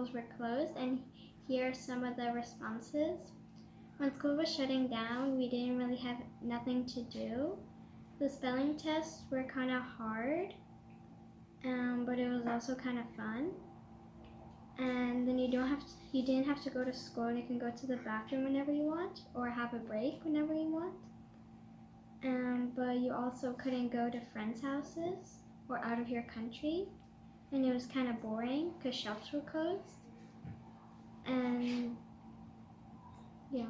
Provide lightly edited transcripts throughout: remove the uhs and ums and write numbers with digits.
schools were closed, and here are some of the responses. When school was shutting down, we didn't really have nothing to do. The spelling tests were kind of hard, but it was also kind of fun. And then you didn't have to go to school, and you can go to the bathroom whenever you want, or have a break whenever you want. But you also couldn't go to friends' houses or out of your country, and it was kind of boring because shops were closed. And yeah.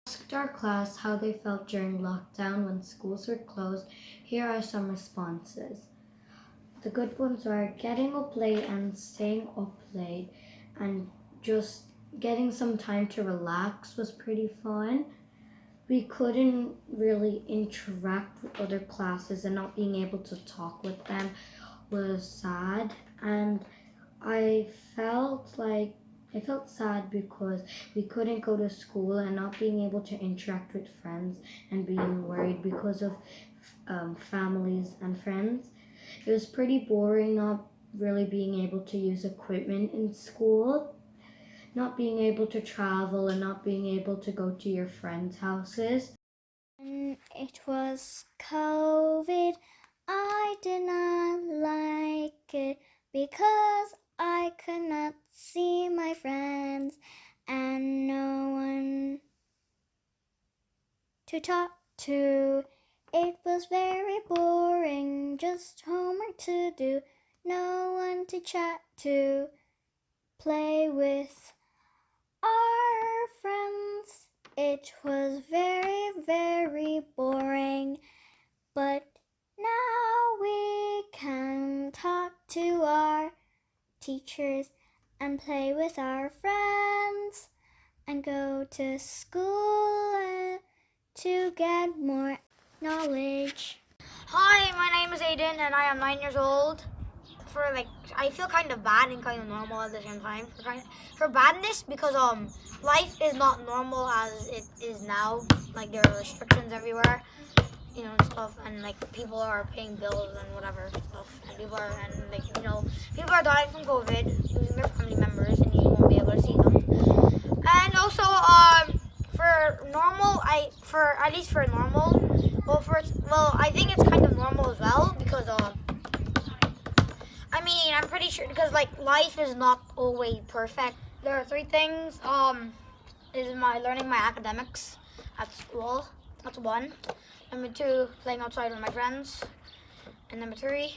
Asked our class how they felt during lockdown when schools were closed. Here are some responses. The good ones are getting up late and staying up late, and just getting some time to relax was pretty fun. We couldn't really interact with other classes, and not being able to talk with them was sad. And I felt sad because we couldn't go to school, and not being able to interact with friends, and being worried because of families and friends. It was pretty boring not really being able to use equipment in school, not being able to travel, and not being able to go to your friends' houses. When it was COVID, I did not like it because I could not see my friends and no one to talk to. It was very boring, just homework to do, no one to chat to, play with our friends. It was very, very boring, but now we can talk to our teachers and play with our friends and go to school to get more knowledge. Hi, my name is Aiden and I am 9 years old. I feel kind of bad and kind of normal at the same time. For badness because life is not normal as it is now. Like there are restrictions everywhere, and stuff, and like people are paying bills and whatever stuff, and people are dying from COVID, losing their family members, and you won't be able to see them. And also for normal, I think it's kind of normal as well because I'm pretty sure because like life is not always perfect. There are 3 things. Is learning my academics at school. That's 1. Number 2, playing outside with my friends. And number 3,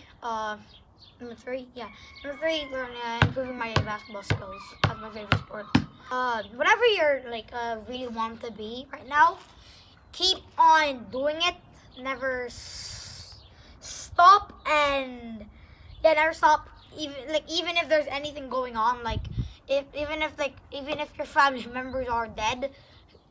improving my basketball skills. That's my favorite sport. Whatever you're really want to be right now, keep on doing it. Never stop, and never stop. Even if there's anything going on, even if your family members are dead,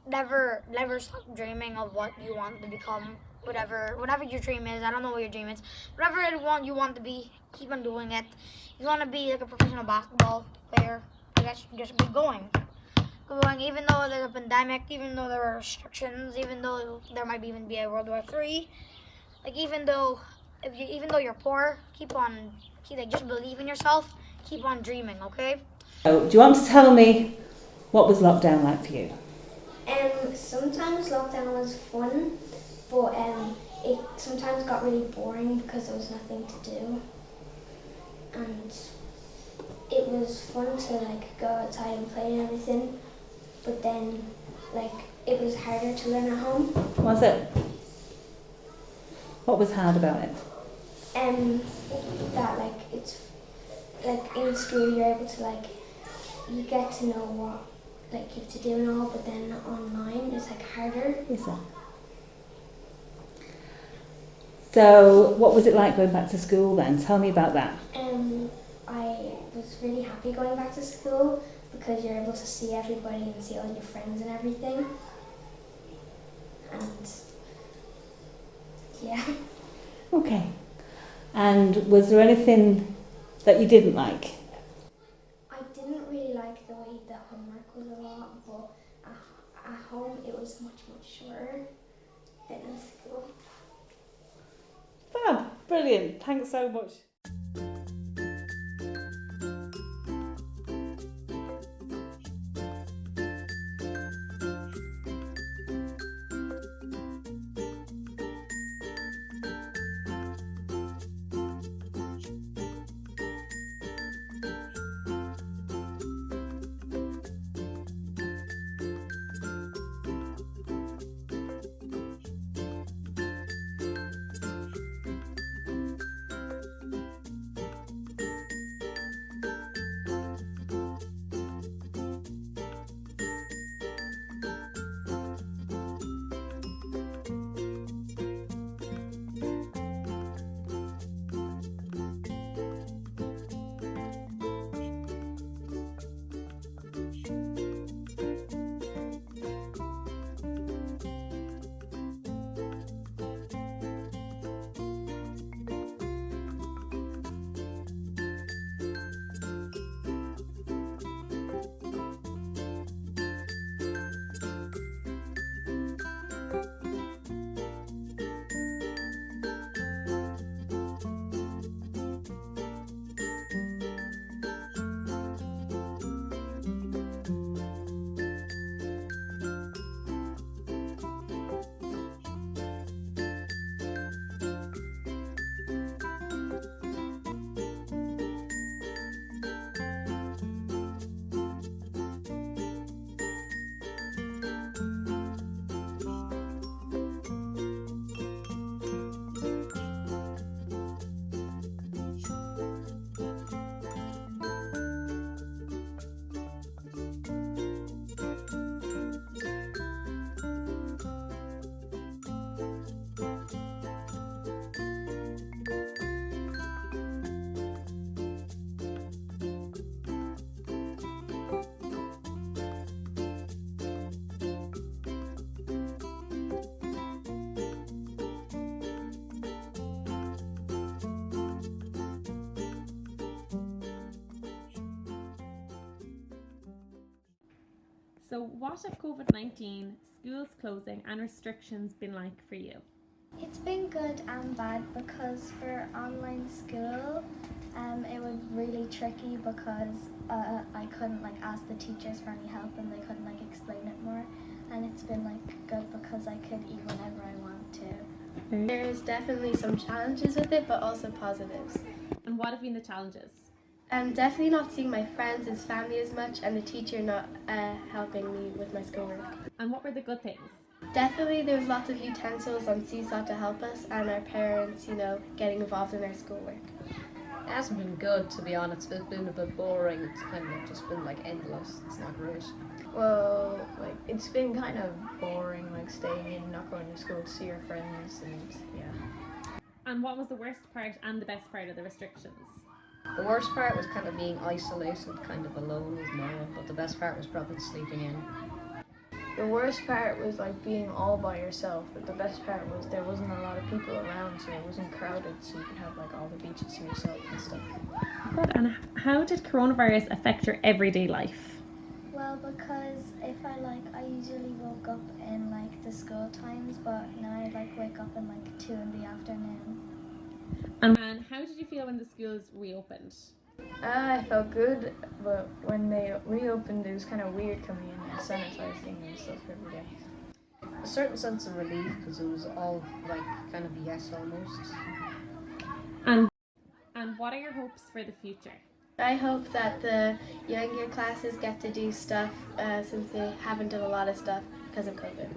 never stop dreaming of what you want to become. Whatever your dream is, I don't know what your dream is. Whatever you want to be, keep on doing it. You want to be like a professional basketball player, I guess just keep going. Even though there's a pandemic, even though there are restrictions, even though there might even be a World War III, even though you're poor, just believe in yourself, keep on dreaming, okay? So, do you want to tell me what was lockdown like for you? Sometimes lockdown was fun, but it sometimes got really boring because there was nothing to do. And it was fun to like go outside and play and everything, but then like it was harder to learn at home. Was it? What was hard about it? That like it's like in school you're able to like you get to know what like you have to do and all, but then online it's like harder. Is it? So what was it like going back to school then? Tell me about that. I was really happy going back to school because you're able to see everybody and see all your friends and everything. And yeah. Okay. And was there anything that you didn't like? I didn't really like the way the homework was a lot, but at home it was much shorter than in school. Fab. Brilliant. Thanks so much. So what have COVID-19, schools closing and restrictions been like for you? It's been good and bad because for online school, it was really tricky because I couldn't like ask the teachers for any help and they couldn't like explain it more. And it's been like good because I could eat whenever I want to. There's definitely some challenges with it, but also positives. And what have been the challenges? Definitely not seeing my friends and family as much, and the teacher not helping me with my schoolwork. And what were the good things? Definitely there was lots of utensils on Seesaw to help us, and our parents, getting involved in our schoolwork. It hasn't been good, to be honest. It's been a bit boring. It's kind of just been like endless. It's not great. Well, like it's been kind of boring, like staying in, not going to school to see your friends, and yeah. And what was the worst part and the best part of the restrictions? The worst part was kind of being isolated, kind of alone with no one, but the best part was probably sleeping in. The worst part was like being all by yourself, but the best part was there wasn't a lot of people around, so it wasn't crowded, so you could have like all the beaches to yourself and stuff. Good. And how did coronavirus affect your everyday life? Well, because if I usually woke up in like the school times, but now I like wake up in like 2 in the afternoon. And how did you feel when the schools reopened? I felt good, but when they reopened, it was kind of weird coming in and sanitizing and stuff every day. A certain sense of relief because it was all like kind of yes almost. And what are your hopes for the future? I hope that the younger classes get to do stuff since they haven't done a lot of stuff because of COVID.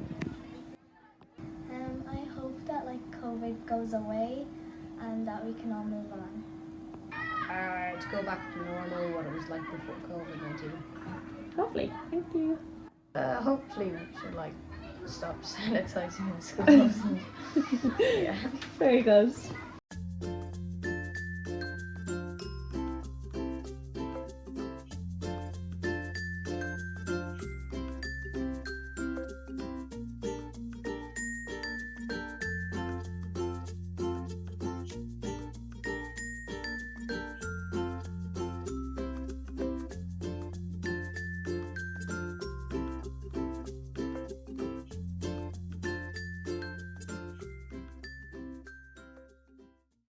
I hope that like COVID goes away and that we can all move on. To go back to normal, what it was like before COVID-19. Lovely, thank you. Hopefully we should like stop sanitizing in schools. Yeah. Very good.